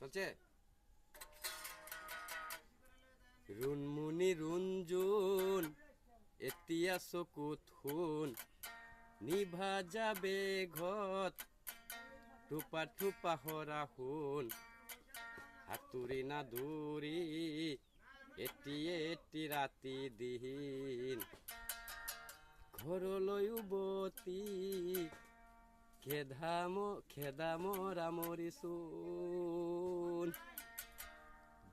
চলছে ৰুনমুনি ৰুঞ্জুন এতিয়া চকুত শুন নিভা যাবে ঘত থোপা থোপা হৰা শুন হাতুৰি না দূৰি এটি ৰাতি দিন ঘৰলৈ উভতি খেদা মৰা মৰিছোন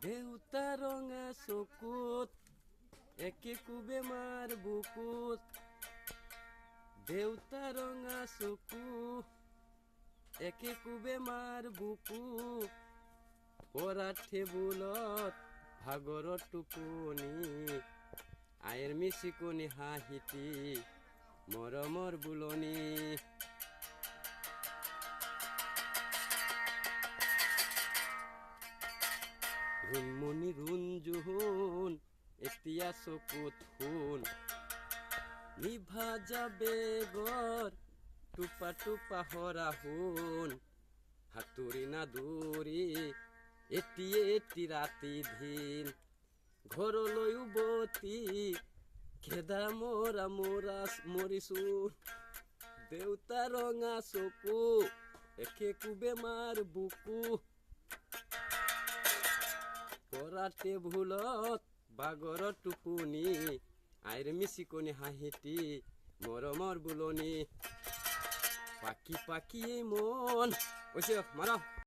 দেউতা ৰঙা চকুত একে বেমাৰ বুকুত দেউতা ৰঙা চকু একে বেমাৰ বুকু পৰা টেবুলত ভাগৰত টোপনি আইৰ মিচিকনি হাঁহিতি মৰমৰ বুলনি ৰুনমুনি ৰুঞ্জুন এতিয়া চকুত শুন নিভা যাবে ঘৰ টোপা টোপা হৰা শুন হাতুৰি না দূৰি এটি ৰাতি দিন ঘৰলৈ উভতি খেদা মৰা মৰিছোন দেউতা ৰঙা চকু একে বেমাৰ বুকু পৰা টেবুলত বাগৰত টোপনি আইৰ মিচিকনি হাঁহিতি মৰমৰ বুলনি পাকি পাকি মন কৈছে মাৰা